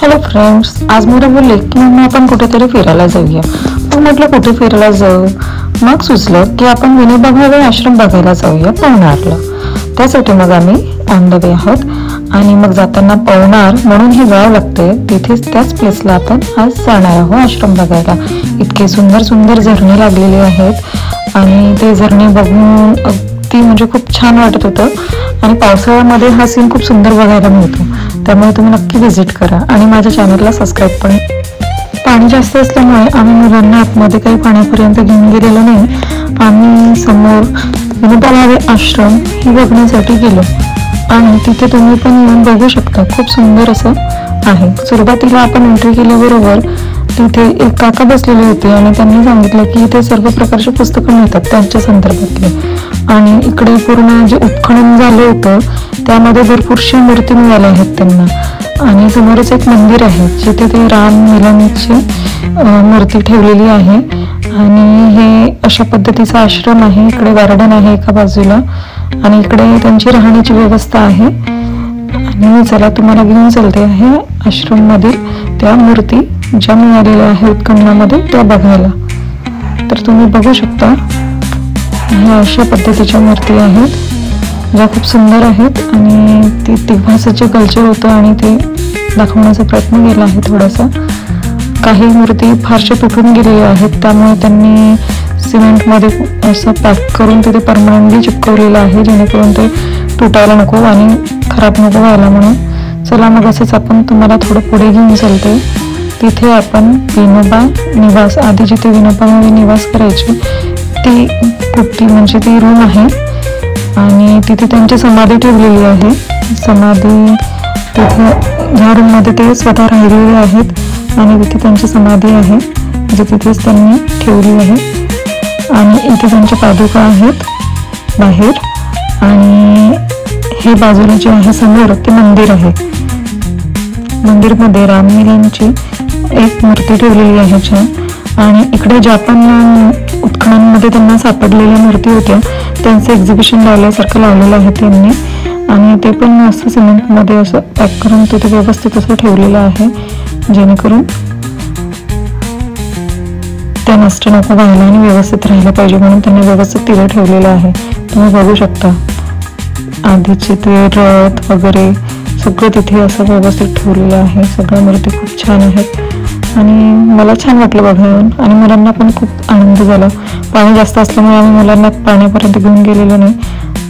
Hello friends, आज मला बोलले की मग आपण कुठेतरी फिरायला जाऊया. मग म्हटलं कुठे फिरायला जाऊ. मग सुचलं की आपण विनोबा भावे आश्रम बघायला जाऊया पवनारला. त्यासाठी मग आम्ही ऑन द वे आहोत आणि मग जाताना पवनार म्हणून हे गाव लागते, तिथेच त्याच प्लेसला आपण आज जाणार आहोत आश्रम बघायला. इतके सुंदर सुंदर झरणे लागलेले आहेत आणि ते झरणे बघून अगदी म्हणजे खूप छान वाटत होतं. आणि पावसाळ्यामध्ये हा सीन खूप सुंदर बघायला मिळतो. त्यामुळे तुम्ही नक्की व्हिजिट करा आणि माझ्या चॅनलला सबस्क्राईब पण. पाणी जास्त असल्यामुळे आम्ही मुलांना आतमध्ये काही पाण्यापर्यंत घेऊन गेलेलो नाही. आम्ही समोर विनोबा भावे आश्रम हे बघण्यासाठी गेलो आणि तिथे तुम्ही पण येऊन बघू शकता. खूप सुंदर असं आहे. सुरुवातीला आपण एंट्री केल्याबरोबर तिथे एक काका बसलेले होते आणि त्यांनी सांगितलं की इथे सर्व प्रकारचे पुस्तकं मिळतात त्यांच्या संदर्भातले. आणि इकडे पूर्ण जे उत्खनन झालं होतं त्यामध्ये भरपूरशा मूर्ती मिळाल्या आहेत त्यांना. आणि समोरच एक मंदिर आहे जिथे ते राम मिलनची मूर्ती ठेवलेली आहे. आणि हे अशा पद्धतीचा आश्रम आहे. इकडे गार्डन आहे एका बाजूला आणि इकडे त्यांची राहण्याची व्यवस्था आहे. आणि चला तुम्हाला घेऊन चलते आहे आश्रम मधील त्या मूर्ती ज्या मिळालेल्या आहेत उत्खननामध्ये त्या बघायला. तर तुम्ही बघू शकता ह्या अशा पद्धतीच्या मूर्ती आहेत ज्या खूप सुंदर आहेत. आणि ती तेव्हाचं जे कल्चर होतं आणि ते दाखवण्याचा प्रयत्न केला आहे थोडासा. काही मूर्ती फारशा तुटून गेलेल्या आहेत त्यामुळे त्यांनी सिमेंटमध्ये असं पॅक करून तिथे परमनंटली चिपकवलेलं आहे जेणेकरून ते तुटायला नको आणि खराब नको व्हायला म्हणून. चला मग असंच आपण तुम्हाला थोडं पुढे घेऊन चालते. तिथे आपण विनोबा निवास, आधी जिथे विनोबा भावे निवास करायचे ती कुट्टी म्हणजे ती रूम आहे आणि तिथे त्यांची समाधी ठेवलेली आहे. समाधी तिथे ह्या रूममध्ये ते स्वतः राहिलेले आहेत आणि तिथे त्यांची समाधी आहे जे तिथेच त्यांनी ठेवली आहे. आणि इथे त्यांच्या पादुका आहेत बाहेर. आणि हे बाजूला जे आहे समोर ते मंदिर आहे. मंदिरमध्ये रामलीलांची एक मूर्ती ठेवलेली आहे छान. आणि इकडे ज्या पण उत्खननामध्ये त्यांना सापडलेल्या मूर्ती होत्या त्यांचं एक्झिबिशन लावल्यासारखं लावलेलं आहे त्यांनी. आणि ते पण असं सिमेंटमध्ये असं पॅक करून तिथे व्यवस्थित असं ठेवलेलं आहे जेणेकरून त्या नष्ट नको व्हायला आणि व्यवस्थित राहिलं पाहिजे म्हणून त्यांनी व्यवस्थित तिथे ठेवलेलं आहे. तुम्ही बघू शकता आधीचे ते रथ वगैरे सगळं तिथे असं व्यवस्थित ठेवलेलं आहे. सगळ्या मूर्ती खूप छान आहेत आणि मला छान वाटलं बघायला आणि मुलांना पण खूप आनंद झाला. पाणी जास्त असल्यामुळे आम्ही मुलांना पाण्यापर्यंत घेऊन गेलेलो नाही.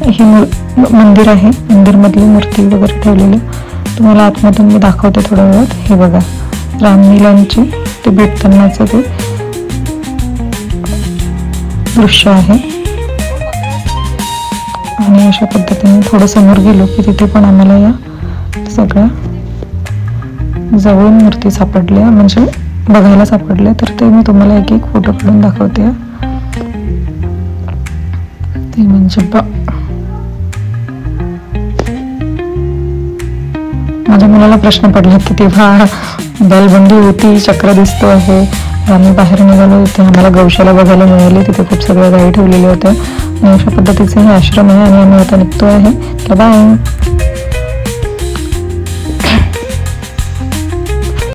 हे मंदिर आहे, मंदिरमधली मूर्ती वगैरे ठेवलेली तुम्हाला आतमधून मी दाखवते थोड्या वेळात. हे बघा रामलीलांची ते भेटतानाचं ते दृश्य आहे. आणि अशा पद्धतीने थोडं समोर गेलो की तिथे पण आम्हाला या सगळ्या जवळून मूर्ती सापडल्या म्हणजे बघायला सापडल्या. तर ते मी तुम्हाला एक एक फोटो काढून दाखवते. ते म्हणजे माझ्या मुलाला प्रश्न पडला की तेव्हा बैलबंडी होती, चक्र दिसतो आहे. आम्ही बाहेर निघालो तिथे आम्हाला गौशाला बघायला मिळाली. तिथे खूप सगळ्या गायी ठेवलेल्या होत्या आणि अशा पद्धतीचे हे आश्रम आहे आणि आम्ही आता निघतो आहे. बाय.